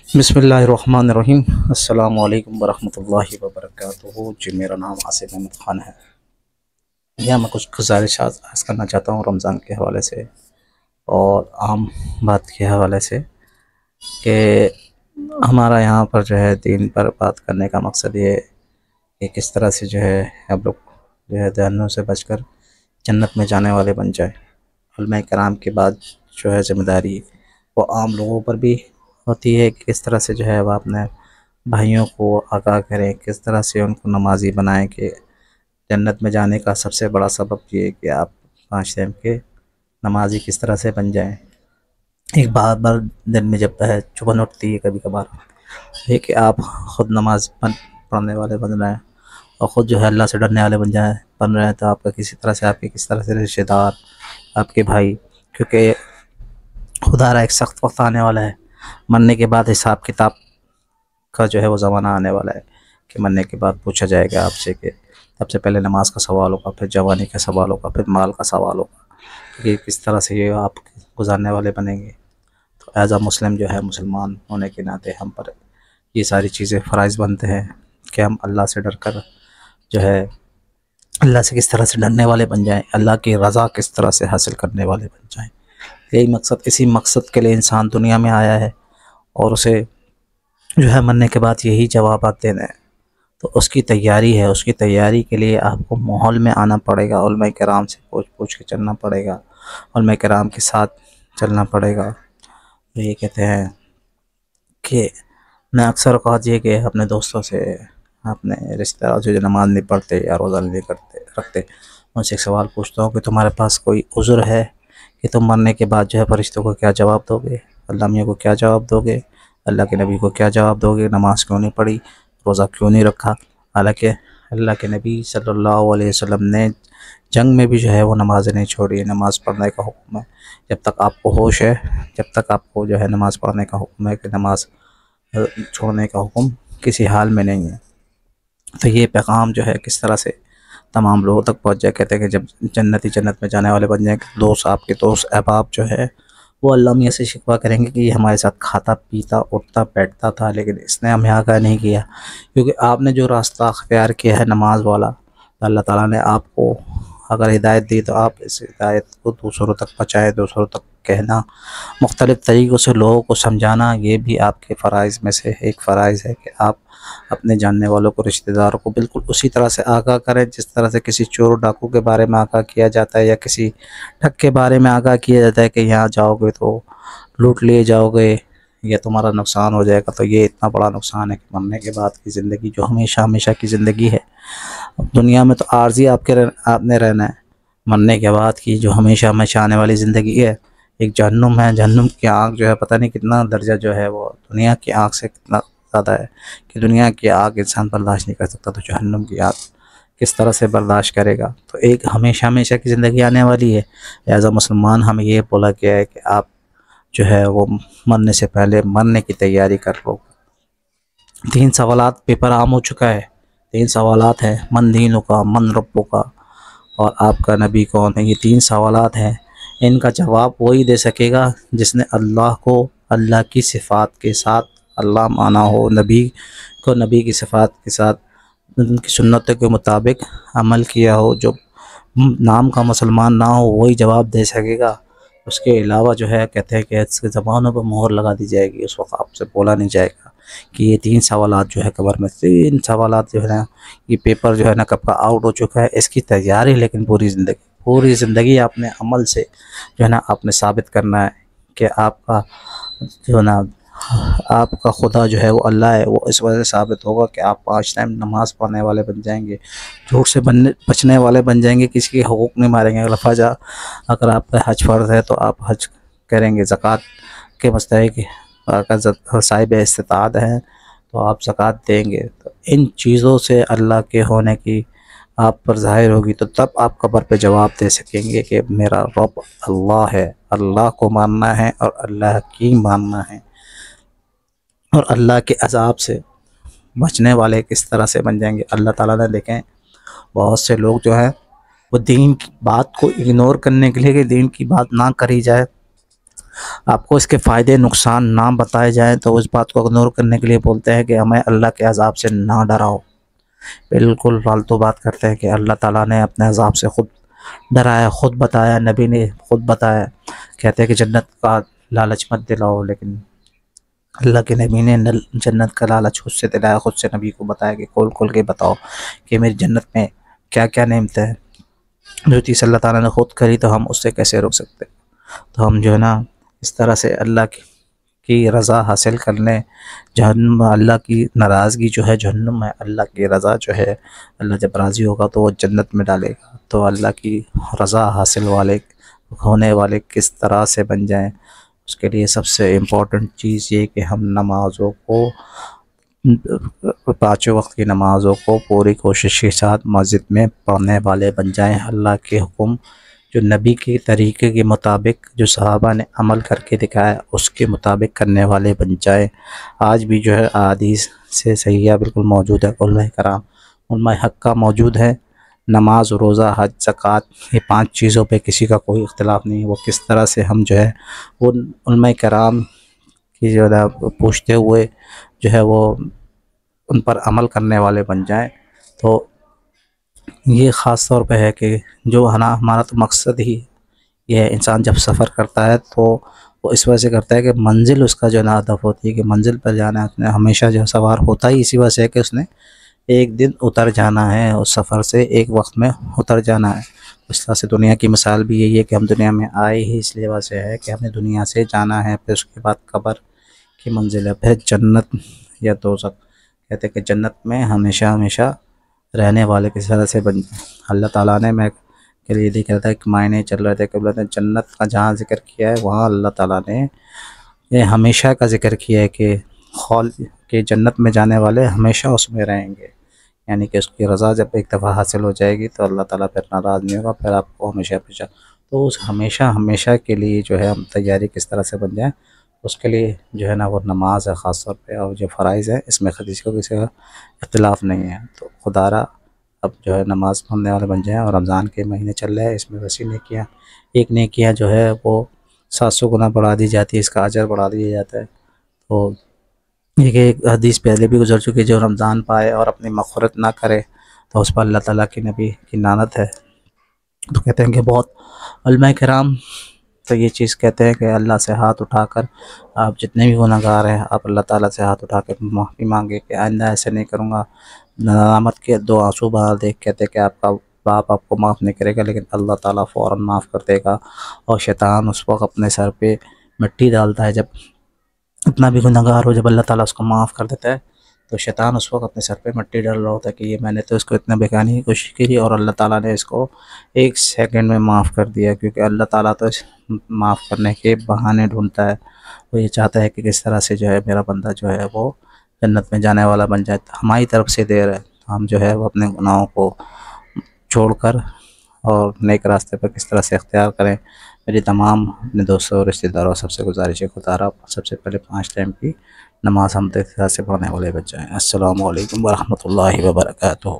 बिस्मिल्लाहिर्रहमानिर्रहीम। अस्सलामु अलैकुम वरहमतुल्लाहि वबरकातुहू। जी, मेरा नाम आसिफ अहमद ख़ान है। यहाँ मैं कुछ गुज़ारिश अर्ज़ करना चाहता हूँ रमज़ान के हवाले से और आम बात के हवाले से कि हमारा यहाँ पर जो है दीन पर बात करने का मकसद ये है कि किस तरह से जो है हम लोग जो है जहन्नुम से बचकर जन्नत में जाने वाले बन जाए। उलमा कराम के बाद जो है ज़िम्मेदारी वो आम लोगों पर भी होती है कि किस तरह से जो है वह अपने भाइयों को आगाह करें, किस तरह से उनको नमाज़ी बनाएं कि जन्नत में जाने का सबसे बड़ा सबब ये है कि आप 5 टाइम के नमाज़ी किस तरह से बन जाएं। एक बार दिन में जब है चुभन उठती है कभी कभार ये कि आप ख़ुद नमाज पढ़ने वाले बन रहे हैं और ख़ुद जो है अल्लाह से डरने वाले बन रहे हैं, तो आपका किस तरह से रिश्तेदार, आपके भाई, क्योंकि खुदा एक सख्त वक्त आने वाला है। मरने के बाद हिसाब किताब का जो है वो ज़माना आने वाला है कि मरने के बाद पूछा जाएगा आपसे कि सबसे पहले नमाज का सवाल होगा, फिर जवानी का सवाल होगा, फिर माल का सवाल होगा कि किस तरह से ये आप गुजारने वाले बनेंगे। तो एज़ आ मुस्लिम जो है, मुसलमान होने के नाते हम पर ये सारी चीज़ें फ़राइज़ बनते हैं कि हम अल्लाह से डर कर जो है अल्लाह से किस तरह से डरने वाले बन जाएं, अल्लाह की रज़ा किस तरह से हासिल करने वाले बन जाएं। यही मकसद, इसी मकसद के लिए इंसान दुनिया में आया है और उसे जो है मरने के बाद यही जवाब देना है। तो उसकी तैयारी है, उसकी तैयारी के लिए आपको माहौल में आना पड़ेगा, उलमा किराम से पूछ के चलना पड़ेगा, उलमा किराम के साथ चलना पड़ेगा। तो ये कहते हैं कि मैं अक्सर कहा ये कि अपने दोस्तों से, अपने रिश्तेदारों से जो नमाज़ नहीं पढ़ते या रोज़ा नहीं रखते, उनसे एक सवाल पूछता हूँ कि तुम्हारे पास कोई उज़्र है कि तुम मरने के बाद जो है फरिश्तों को क्या जवाब दोगे, अल्लाह मियाँ को क्या जवाब दोगे, अल्लाह के नबी को क्या जवाब दोगे, नमाज क्यों नहीं पढ़ी, रोज़ा क्यों नहीं रखा। हालांकि अल्लाह के नबी सल्लल्लाहु अलैहि वसल्लम ने जंग में भी जो है वो नमाज़ें नहीं छोड़ी। नमाज़ पढ़ने का हुक्म है, जब तक आपको होश है, जब तक आपको जो है नमाज़ पढ़ने का हुक्म है, कि नमाज छोड़ने का हुक्म किसी हाल में नहीं है। तो ये पैगाम जो है किस तरह से तमाम लोगों तक पहुँच जाए। कहते हैं कि जब जन्नत में जाने वाले बन जाएँ, दोस्त, आपके दोस्त अहबाब जो है वो अल्लाह मियाँ से शिकवा करेंगे कि ये हमारे साथ खाता पीता उठता बैठता था, लेकिन इसने हमें आगाह नहीं किया, क्योंकि आपने जो रास्ता अख्तियार किया है नमाज वाला, तो अल्लाह ताला ने आपको अगर हिदायत दी तो आप इस हिदायत को दूसरों तक पहुँचाएँ, दूसरों तक कहना, मुख्तलिफ़ तरीक़ों से लोगों को समझाना, ये भी आपके फ़राइज़ में से एक फ़राइज़ है कि आप अपने जानने वालों को, रिश्तेदारों को बिल्कुल उसी तरह से आगाह करें जिस तरह से किसी चोर डाकू के बारे में आगाह किया जाता है या किसी ठग के बारे में आगाह किया जाता है कि यहाँ जाओगे तो लूट लिए जाओगे या तुम्हारा नुकसान हो जाएगा। तो ये इतना बड़ा नुकसान है कि मरने के बाद की ज़िंदगी जो हमेशा हमेशा की ज़िंदगी है, दुनिया में तो आर्ज़ी आपने रहना है, मरने के बाद की जो हमेशा हमेशा आने वाली ज़िंदगी है एक जहन्नुम है। जहन्नुम की आग जो है पता नहीं कितना दर्जा जो है वो दुनिया की आग से कितना ज़्यादा है कि दुनिया की आग इंसान बर्दाश्त नहीं कर सकता, तो जहन्नुम की आग किस तरह से बर्दाश्त करेगा। तो एक हमेशा हमेशा की ज़िंदगी आने वाली है। एज़ आ मुसलमान हमें ये बोला गया है कि आप जो है वो मरने से पहले मरने की तैयारी कर लो। 3 सवालात पेपर आम हो चुका है। 3 सवालात हैं, मन दीनों का, मन रब्बों का और आपका नबी कौन है। ये 3 सवालात हैं, इनका जवाब वही दे सकेगा जिसने अल्लाह को अल्लाह की सिफ़ात के साथ अल्लाह माना हो, नबी को नबी की सिफ़ात के साथ उनकी सुन्नतों के मुताबिक अमल किया हो। जो नाम का मुसलमान ना हो वही जवाब दे सकेगा। उसके अलावा जो है कहते हैं कि इसके ज़बानों पर मोहर लगा दी जाएगी, उस वक्त आपसे बोला नहीं जाएगा कि ये 3 सवालात जो है कबर में, 3 सवालात जो है ना, ये पेपर जो है ना कब का आउट हो चुका है। इसकी तैयारी लेकिन पूरी ज़िंदगी आपने अमल से जो है ना आपने साबित करना है कि आपका जो है ना आपका खुदा जो है वो अल्लाह है। वो इस वजह से साबित होगा कि आप 5 टाइम नमाज़ पढ़ने वाले बन जाएंगे, झूठ से बचने वाले बन जाएंगे, किसी के हकूक़ नहीं मारेंगे। अगर आपका हज फ़र्ज़ है तो आप हज करेंगे, ज़कात के मुस्तहिक़ अगर साहिब इस्तिताअत हैं तो आप ज़कात देंगे। तो इन चीज़ों से अल्लाह के होने की आप पर ज़ाहिर होगी, तो तब आप कब्र पे जवाब दे सकेंगे कि मेरा रब अल्लाह है। अल्लाह को मानना है और अल्लाह की मानना है, और अल्लाह के अज़ाब से बचने वाले किस तरह से बन जाएंगे। अल्लाह ताला ने देखें बहुत से लोग जो हैं वो दीन की बात को इग्नोर करने के लिए कि दीन की बात ना करी जाए, आपको इसके फ़ायदे नुकसान ना बताए जाएँ तो उस बात को इग्नोर करने के लिए बोलते हैं कि हमें अल्लाह के अज़ाब से ना डराओ। बिल्कुल फालतू बात करते हैं कि अल्लाह ताला ने अपने अज़ाब से ख़ुद डराया, ख़ुद बताया, नबी ने ख़ुद बताया। कहते हैं कि जन्नत का लालच मत दिलाओ, लेकिन अल्लाह के नबी ने जन्नत का लालच खुद से दिलाया, खुद से नबी को बताया कि खोल-खोल के बताओ कि मेरी जन्नत में क्या-क्या नेमतें हैं। जो चीज़ अल्लाह ताला ने ख़ुद करी तो हम उससे कैसे रोक सकते हैं। तो हम जो है ना इस तरह से अल्लाह की रज़ा हासिल करने, जहन्नुम अल्लाह की नाराज़गी जो है जहन्नुम है, अल्लाह की रज़ा जो है अल्लाह जब राज़ी होगा तो वो जन्नत में डालेगा। तो अल्लाह की रज़ा हासिल वाले होने वाले किस तरह से बन जाएँ, उसके लिए सबसे इम्पोर्टेंट चीज़ ये कि हम नमाज़ों को, पाँचों वक्त की नमाज़ों को पूरी कोशिश के साथ मस्जिद में पढ़ने वाले बन जाएँ। अल्लाह के हुक्म जो नबी के तरीक़े के मुताबिक जो सहाबा ने अमल करके दिखाया उसके मुताबिक करने वाले बन जाएँ। आज भी जो है अहादीस से सहीहा बिल्कुल मौजूद है, उलमाए कराम उलमाए हक़ का मौजूद है। नमाज, रोज़ा, हज, ज़कात, ये 5 चीज़ों पे किसी का कोई इख्तिलाफ़ नहीं है। वो किस तरह से हम जो है वो उलमाए कराम की जो है पूछते हुए जो है वो उन पर अमल करने वाले बन जाएँ। तो ये ख़ास तौर पे है कि जो है ना हमारा तो मकसद ही ये है, इंसान जब सफ़र करता है तो वो इस वजह से करता है कि मंज़िल उसका जो है ना हदफ़ होती है कि मंज़िल पर जाना है। उसने हमेशा जो है सवार होता ही इसी वजह से है कि उसने एक दिन उतर जाना है, उस सफ़र से एक वक्त में उतर जाना है। इस तरह से दुनिया की मिसाल भी यही है कि हम दुनिया में आए ही इसलिए वजह से है कि हमें दुनिया से जाना है, फिर उसके बाद कब्र की मंज़िल है, फिर जन्नत या दोज़ख। कहते हैं कि जन्नत में हमेशा हमेशा रहने वाले किस तरह से बन। अल्लाह ताला ने मैं के लिए देख रहा था कि मायने चल रहे थे कि बोलते हैं जन्नत का जहाँ ज़िक्र किया है वहाँ अल्लाह ताला ने ये हमेशा का ज़िक्र किया है कि खौल के जन्नत में जाने वाले हमेशा उसमें रहेंगे। यानी कि उसकी रज़ा जब एक दफ़ा हासिल हो जाएगी तो अल्लाह ताला फिर नाराज़ नहीं होगा, फिर आपको हमेशा हमेशा। तो उस हमेशा हमेशा के लिए जो है हम तैयारी किस तरह से बन जाएँ, उसके लिए जो है ना वो नमाज है ख़ास तौर पे, और जो फ़राइज़ है इसमें किसी का इख्तिलाफ़ नहीं है। तो खुदारा अब जो है नमाज़ पढ़ने वाले बन जाएँ। और रमज़ान के महीने चल रहे हैं, इसमें वैसी नेकियाँ, एक नेकियाँ जो है वो 700 गुना बढ़ा दी जाती है, इसका अजर बढ़ा दिया जाता है। तो एक हदीस पहले भी गुज़र चुकी है, जो रमज़ान पाए और अपनी मग़फ़िरत ना करे तो उस पर अल्लाह ताला के नबी की लानत है। तो कहते हैं कि बहुत उलमाए किराम तो ये चीज़ कहते हैं कि अल्लाह से हाथ उठाकर आप जितने भी गुनहगार हैं आप अल्लाह ताला से हाथ उठा के माफ़ी मांगे कि आइंदा ऐसे नहीं करूँगा। नदामत के 2 आंसू बहा दे, कहते हैं कि आपका बाप आपको माफ़ नहीं करेगा लेकिन अल्लाह ताला फ़ौरन माफ़ कर देगा। और शैतान उस वक्त अपने सर पे मिट्टी डालता है, जब इतना भी गुनहगार हो, जब अल्लाह ताला उसको माफ़ कर देता है तो शैतान उस वक्त अपने सर पे मिट्टी डाल रहा होता है कि ये मैंने तो इसको इतना बेगानी की कोशिश की और अल्लाह ताला ने इसको 1 सेकंड में माफ़ कर दिया। क्योंकि अल्लाह ताला तो माफ़ करने के बहाने ढूंढता है। वो ये चाहता है कि किस तरह से जो है मेरा बंदा जो है वो जन्नत में जाने वाला बन जाए। हमारी तरफ से देर है, हम जो है वो अपने गुनाहों को छोड़कर और नेक रास्ते पर किस तरह से इख्तियार करें। मेरी तमाम अपने दोस्तों और रिश्तेदारों सबसे गुजारिश है, खुदारा सबसे पहले 5 टाइम की नमाज़ हम तरह से पढ़ने वाले बन जाएँ। अस्सलामु अलैकुम व रहमतुल्लाहि व बरकातुहू।